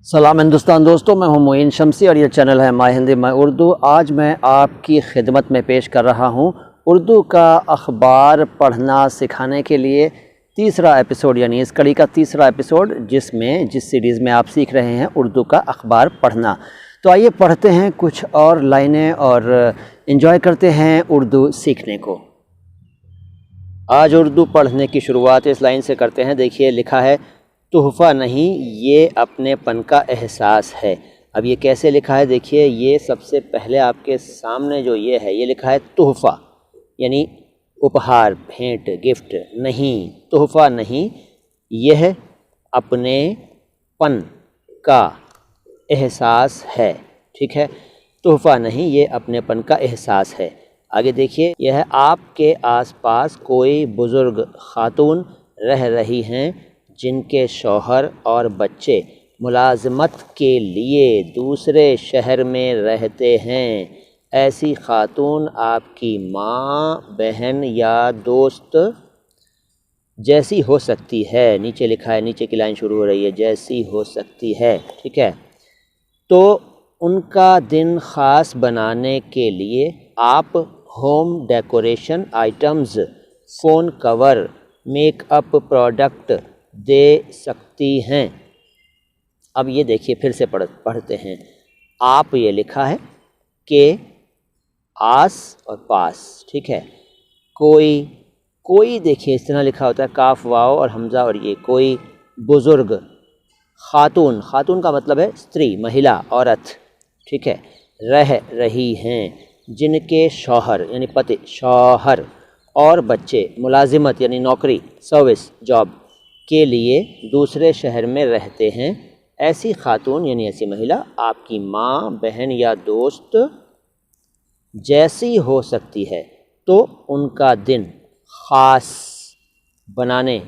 सलाम हिंदुस्तान दोस्तों, मैं हूं मोइन शमसी और ये चैनल है माय हिंदी माय उर्दू। आज मैं आपकी खिदमत में पेश कर रहा हूं उर्दू का अखबार पढ़ना सिखाने के लिए तीसरा एपिसोड, यानी इस कड़ी का तीसरा एपिसोड, जिस सीरीज़ में आप सीख रहे हैं उर्दू का अखबार पढ़ना। तो आइए पढ़ते हैं कुछ और लाइनें और इन्जॉय करते हैं उर्दू सीखने को। आज उर्दू पढ़ने की शुरुआत इस लाइन से करते हैं। देखिए, लिखा है तोहफ़ा नहीं, ये अपनेपन का एहसास है। अब ये कैसे लिखा है देखिए, ये सबसे पहले आपके सामने जो ये है, ये लिखा है तोहफ़ा यानी उपहार, भेंट, गिफ्ट। नहीं, तोहफ़ा नहीं, यह अपनेपन का एहसास है। ठीक है, तोहफ़ा नहीं, ये अपनेपन का एहसास है। आगे देखिए, यह आपके आसपास कोई बुज़ुर्ग खातून रह रही हैं जिनके शौहर और बच्चे मुलाजमत के लिए दूसरे शहर में रहते हैं। ऐसी खातून आपकी माँ, बहन या दोस्त जैसी हो सकती है। नीचे लिखा है, नीचे की लाइन शुरू हो रही है, जैसी हो सकती है। ठीक है, तो उनका दिन ख़ास बनाने के लिए आप home decoration items, phone cover, makeup product दे सकती हैं। अब ये देखिए, फिर से पढ़ते हैं। आप, ये लिखा है के, आस और पास। ठीक है, कोई देखिए इस तरह लिखा होता है, काफ वाव और हमज़ा और ये कोई। बुज़ुर्ग, खातून, खातून का मतलब है स्त्री, महिला, औरत। ठीक है, रह रही हैं जिनके शौहर यानी पति, शौहर और बच्चे मुलाजिमत यानी नौकरी, सर्विस, जॉब के लिए दूसरे शहर में रहते हैं। ऐसी खातून यानी ऐसी महिला आपकी माँ, बहन या दोस्त जैसी हो सकती है। तो उनका दिन ख़ास बनाने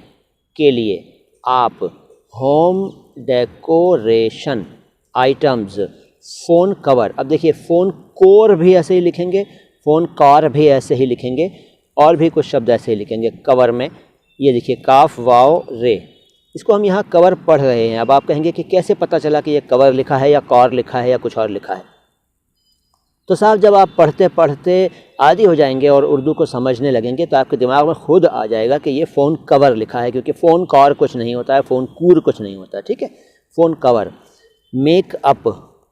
के लिए आप home decoration items, phone cover. अब देखिए, फ़ोन कोर भी ऐसे ही लिखेंगे, फ़ोन कार भी ऐसे ही लिखेंगे, और भी कुछ शब्द ऐसे ही लिखेंगे कवर में। ये देखिए, काफ वाव रे, इसको हम यहाँ कवर पढ़ रहे हैं। अब आप कहेंगे कि कैसे पता चला कि ये कवर लिखा है या कॉर लिखा है या कुछ और लिखा है। तो साहब, जब आप पढ़ते पढ़ते आदी हो जाएंगे और उर्दू को समझने लगेंगे तो आपके दिमाग में खुद आ जाएगा कि ये फ़ोन कवर लिखा है, क्योंकि फ़ोन कॉर कुछ नहीं होता है, फ़ोन कूर कुछ नहीं होता है। ठीक है, phone cover. Makeup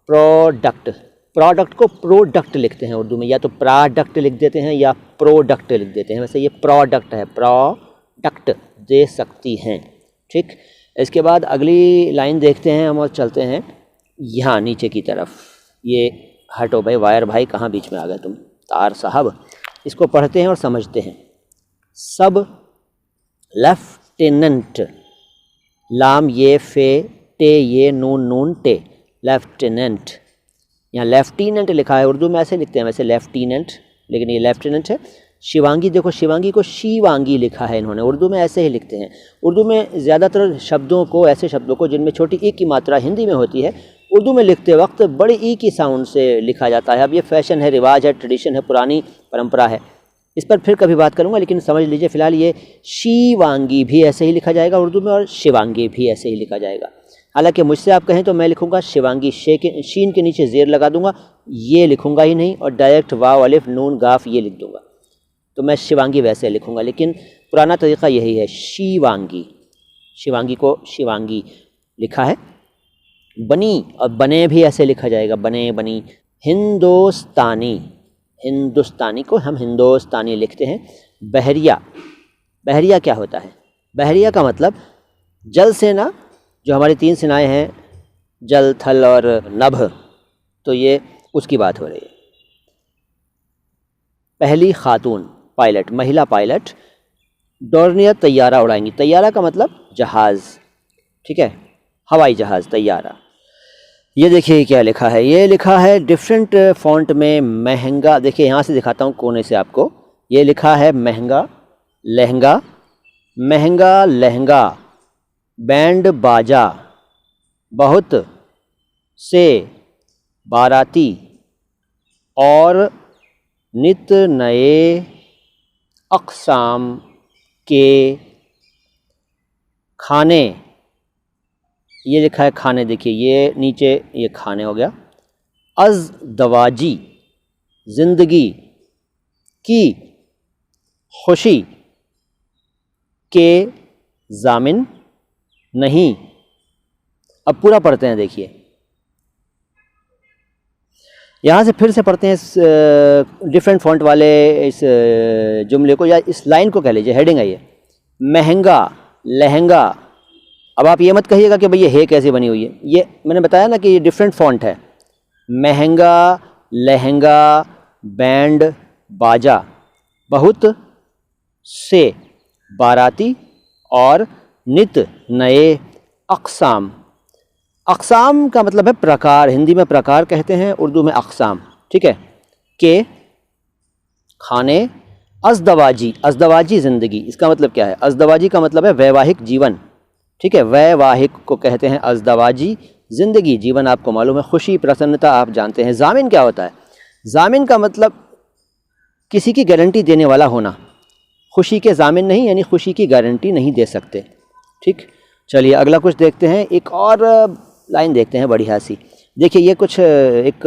product, product को प्रोडक्ट लिखते हैं उर्दू में, या तो प्रोडक्ट लिख देते हैं या प्रोडक्ट लिख देते हैं। वैसे ये प्रोडक्ट है, प्रोडक्ट दे सकती हैं। ठीक, इसके बाद अगली लाइन देखते हैं हम और चलते हैं यहाँ नीचे की तरफ। ये हटो भाई, वायर भाई, कहाँ बीच में आ गए तुम, तार साहब। इसको पढ़ते हैं और समझते हैं। सब लेफ्टिनेंट, लाम ये फे टे ये नून नून टे, लेफ्टिनेंट। यहाँ लेफ्टिनेंट लिखा है, उर्दू में ऐसे लिखते हैं वैसे लेफ्टिनेंट, लेकिन ये लेफ्टिनेंट है। शिवांगी, देखो शिवांगी को शिवांगी लिखा है इन्होंने, उर्दू में ऐसे ही लिखते हैं। उर्दू में ज़्यादातर शब्दों को, ऐसे शब्दों को जिनमें छोटी ई की मात्रा हिंदी में होती है, उर्दू में लिखते वक्त बड़ी ई की साउंड से लिखा जाता है। अब ये फैशन है, रिवाज है, ट्रेडिशन है, पुरानी परंपरा है। इस पर फिर कभी बात करूंगा, लेकिन समझ लीजिए फ़िलहाल ये शिवांगी भी ऐसे ही लिखा जाएगा उर्दू में, और शिवांगी भी ऐसे ही लिखा जाएगा। हालांकि मुझसे आप कहें तो मैं लिखूंगा शिवांगी, शीन के नीचे ज़ेर लगा दूंगा, ये लिखूंगा ही नहीं, और डायरेक्ट वाव अलिफ नून गाफ ये लिख दूंगा। तो मैं शिवांगी वैसे लिखूंगा, लेकिन पुराना तरीक़ा यही है, शिवांगी। शिवांगी को शिवांगी लिखा है। बनी, और बने भी ऐसे लिखा जाएगा, बने, बनी। हिंदुस्तानी, हिंदुस्तानी को हम हिंदुस्तानी लिखते हैं। बहरिया, बहरिया क्या होता है? बहरिया का मतलब जल सेना, जो हमारी 3 सेनाएं हैं, जल, थल और नभ, तो ये उसकी बात हो रही है। पहली खातून पायलट, महिला पायलट डोर्नियर तैयारा उड़ाएंगी। तैयारा का मतलब जहाज़। ठीक है, हवाई जहाज़, तैयारा। ये देखिए क्या लिखा है, ये लिखा है डिफरेंट फॉन्ट में, महंगा। देखिए यहाँ से दिखाता हूँ कोने से आपको, ये लिखा है महंगा लहंगा, महंगा लहंगा, बैंड बाजा, बहुत से बाराती, और नित नए अक़साम के खाने ये लिखा है खाने, देखिए ये नीचे ये खाने हो गया। अज़ दवाजी ज़िंदगी की खुशी के ज़ामिन नहीं। अब पूरा पढ़ते हैं, देखिए यहाँ से फिर से पढ़ते हैं इस डिफरेंट फॉन्ट वाले इस जुमले को, या इस लाइन को कह लीजिए, हेडिंग है ये, महंगा लहंगा। अब आप ये मत कहिएगा कि भाई ये है कैसे बनी हुई है, ये मैंने बताया ना कि ये डिफरेंट फॉन्ट है। महंगा लहंगा बैंड बाजा, बहुत से बाराती और नित नए अक़साम। अक़साम का मतलब है प्रकार, हिंदी में प्रकार कहते हैं, उर्दू में अक़साम, ठीक है। के खाने, अज़दवाजी, अज़दवाजी ज़िंदगी, इसका मतलब क्या है? अज़दवाजी का मतलब है वैवाहिक जीवन, ठीक है। वैवाहिक को कहते हैं अज़दवाजी ज़िंदगी, जीवन आपको मालूम है, खुशी प्रसन्नता आप जानते हैं। ज़ामिन क्या होता है? ज़ामिन का मतलब किसी की गारंटी देने वाला होना, खुशी के ज़ामिन नहीं, यानी खुशी की गारंटी नहीं दे सकते, ठीक। चलिए अगला कुछ देखते हैं, एक और लाइन देखते हैं बढ़िया सी। देखिए ये कुछ एक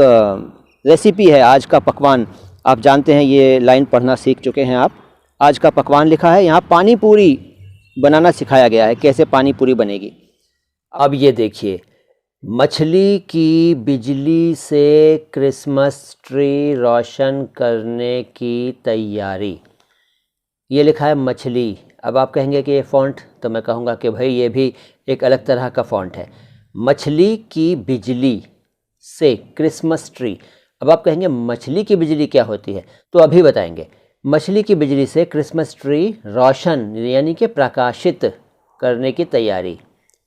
रेसिपी है, आज का पकवान, आप जानते हैं ये लाइन पढ़ना सीख चुके हैं आप। आज का पकवान लिखा है यहाँ, पानी पूरी बनाना सिखाया गया है, कैसे पानी पूरी बनेगी। अब ये देखिए, मछली की बिजली से क्रिसमस ट्री रोशन करने की तैयारी, ये लिखा है मछली। अब आप कहेंगे कि ये फ़ॉन्ट, तो मैं कहूँगा कि भाई ये भी एक अलग तरह का फ़ॉन्ट है। मछली की बिजली से क्रिसमस ट्री। अब आप कहेंगे मछली की बिजली क्या होती है, तो अभी बताएंगे। मछली की बिजली से क्रिसमस ट्री रोशन यानी कि प्रकाशित करने की तैयारी,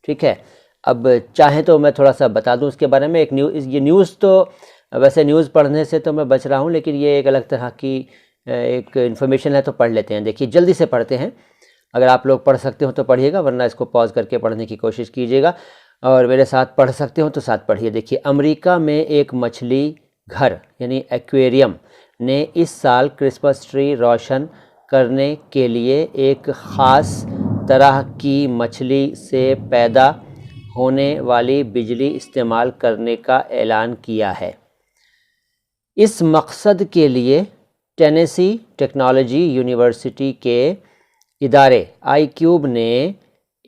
ठीक है। अब चाहें तो मैं थोड़ा सा बता दूं इसके बारे में। एक ये न्यूज़, तो वैसे न्यूज़ पढ़ने से तो मैं बच रहा हूं, लेकिन ये एक अलग तरह की एक इन्फॉर्मेशन है, तो पढ़ लेते हैं। देखिए जल्दी से पढ़ते हैं, अगर आप लोग पढ़ सकते हो तो पढ़िएगा, वरना इसको पॉज करके पढ़ने की कोशिश कीजिएगा, और मेरे साथ पढ़ सकते हो तो साथ पढ़िए। देखिए, अमेरिका में एक मछली घर यानी एक्वेरियम ने इस साल क्रिसमस ट्री रोशन करने के लिए एक ख़ास तरह की मछली से पैदा होने वाली बिजली इस्तेमाल करने का ऐलान किया है। इस मकसद के लिए टेनेसी टेक्नोलॉजी यूनिवर्सिटी के इदारे आईक्यूब ने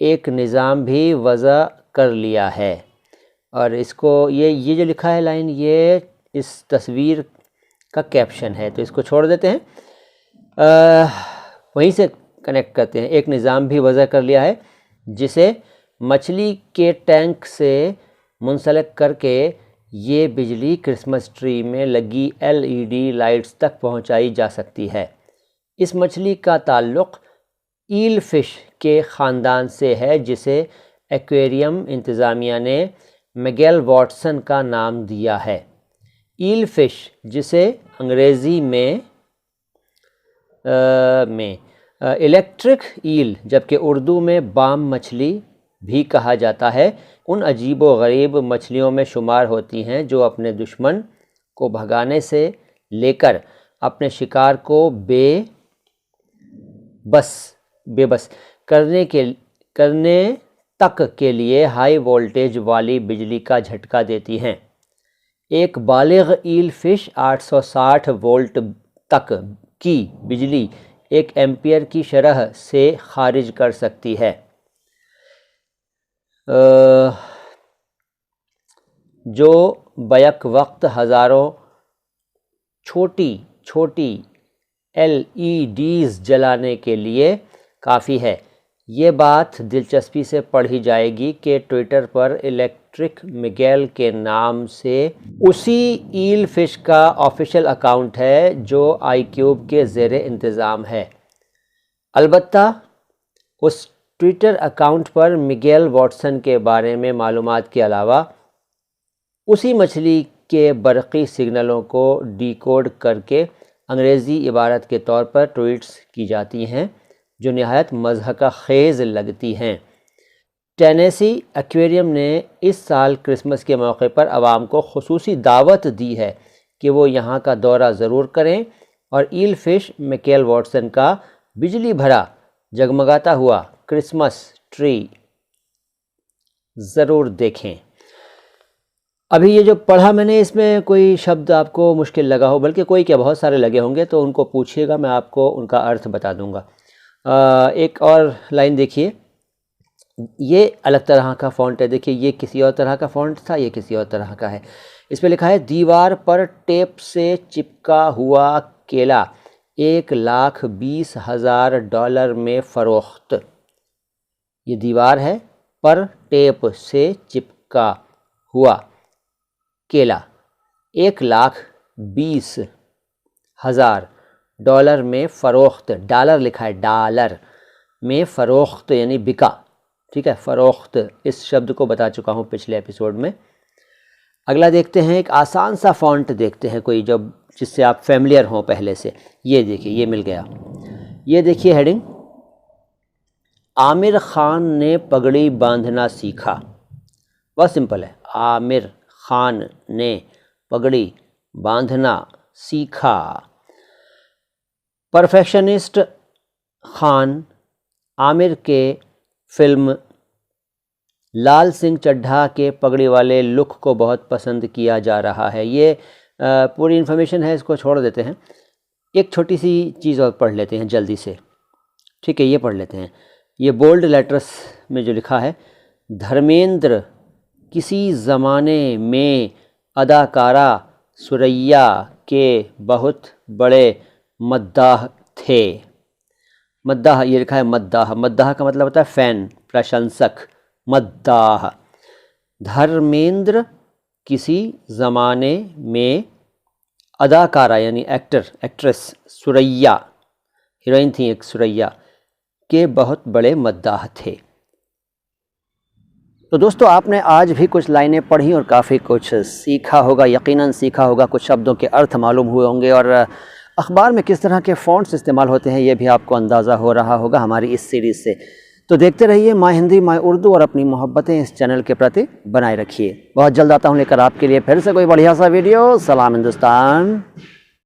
एक निज़ाम भी वज़ा कर लिया है। और इसको ये जो लिखा है लाइन, ये इस तस्वीर का कैप्शन है, तो इसको छोड़ देते हैं, वहीं से कनेक्ट करते हैं। एक निज़ाम भी वज़ा कर लिया है जिसे मछली के टैंक से मुंसलिक करके ये बिजली क्रिसमस ट्री में लगी एलईडी लाइट्स तक पहुंचाई जा सकती है। इस मछली का ताल्लुक़ ईल फ़िश के ख़ानदान से है, जिसे एक्वेरियम इंतज़ामिया ने मिगेल वॉटसन का नाम दिया है। ईल फ़िश, जिसे अंग्रेज़ी में इलेक्ट्रिक ईल जबकि उर्दू में बाम मछली भी कहा जाता है, उन अजीब व गरीब मछलियों में शुमार होती हैं जो अपने दुश्मन को भगाने से लेकर अपने शिकार को बेबस करने तक के लिए हाई वोल्टेज वाली बिजली का झटका देती हैं। एक बालिग ईल फ़िश 860 वोल्ट तक की बिजली 1 एम्पियर की शरह से खारिज कर सकती है। जो बैक वक्त हज़ारों छोटी LEDs जलाने के लिए काफ़ी है। ये बात दिलचस्पी से पढ़ी जाएगी कि ट्विटर पर इलेक्ट्रिक मिगेल के नाम से उसी ईल फ़िश का ऑफिशियल अकाउंट है जो आईक्यूब के ज़ेरे इंतज़ाम है। अलबत्ता उस ट्विटर अकाउंट पर मिगेल वॉटसन के बारे में मालूमात के अलावा उसी मछली के बरक़ी सिग्नलों को डिकोड करके अंग्रेज़ी इबारत के तौर पर ट्वीट्स की जाती हैं जो नहायत मज़हक़ा ख़ेज़ लगती हैं। टेनेसी एक्वेरियम ने इस साल क्रिसमस के मौके पर आवाम को ख़ुसूसी दावत दी है कि वो यहाँ का दौरा ज़रूर करें और ईल फ़िश मिगेल वॉटसन का बिजली भरा जगमगाता हुआ क्रिसमस ट्री ज़रूर देखें। अभी ये जो पढ़ा मैंने, इसमें कोई शब्द आपको मुश्किल लगा हो, बल्कि कोई क्या बहुत सारे लगे होंगे, तो उनको पूछिएगा, मैं आपको उनका अर्थ बता दूंगा। एक और लाइन देखिए, ये अलग तरह का फ़ॉन्ट है। देखिए ये किसी और तरह का फ़ॉन्ट था, ये किसी और तरह का है। इस पे लिखा है दीवार पर टेप से चिपका हुआ केला $1,20,000 में फ़रोख्त। ये दीवार है पर टेप से चिपका हुआ केला $1,20,000 में फ़रोख्त। डॉलर लिखा है, डॉलर में फ़रोख्त यानी बिका। ठीक है, फ़रोख्त इस शब्द को बता चुका हूँ पिछले एपिसोड में। अगला देखते हैं, एक आसान सा फ़ॉन्ट देखते हैं कोई जब जिससे आप फैमिलियर हों पहले से। ये देखिए, ये मिल गया। ये देखिए हेडिंग, आमिर खान ने पगड़ी बांधना सीखा। बहुत सिंपल है, आमिर खान ने पगड़ी बांधना सीखा। परफेक्शनिस्ट खान आमिर के फिल्म लाल सिंह चड्ढा के पगड़ी वाले लुक को बहुत पसंद किया जा रहा है। ये पूरी इन्फॉर्मेशन है, इसको छोड़ देते हैं। एक छोटी सी चीज़ और पढ़ लेते हैं जल्दी से। ठीक है, ये पढ़ लेते हैं। ये बोल्ड लेटर्स में जो लिखा है, धर्मेंद्र किसी ज़माने में अदाकारा सुरैया के बहुत बड़े मद्दाह थे। मद्दाह, ये लिखा है मद्दाह। मद्दाह का मतलब होता है फ़ैन, प्रशंसक। मद्दाह। धर्मेंद्र किसी ज़माने में अदाकारा यानी एक्टर, एक्ट्रेस सुरैया, हीरोइन थी एक सुरैया, के बहुत बड़े मद्दाह थे। तो दोस्तों, आपने आज भी कुछ लाइनें पढ़ी और काफ़ी कुछ सीखा होगा, यकीनन सीखा होगा। कुछ शब्दों के अर्थ मालूम हुए होंगे और अखबार में किस तरह के फ़ॉन्ट्स इस्तेमाल होते हैं ये भी आपको अंदाज़ा हो रहा होगा हमारी इस सीरीज़ से। तो देखते रहिए माय हिंदी माय उर्दू और अपनी मोहब्बतें इस चैनल के प्रति बनाए रखिए। बहुत जल्द आता हूँ लेकर आपके लिए फिर से कोई बढ़िया सा वीडियो। सलाम हिंदुस्तान।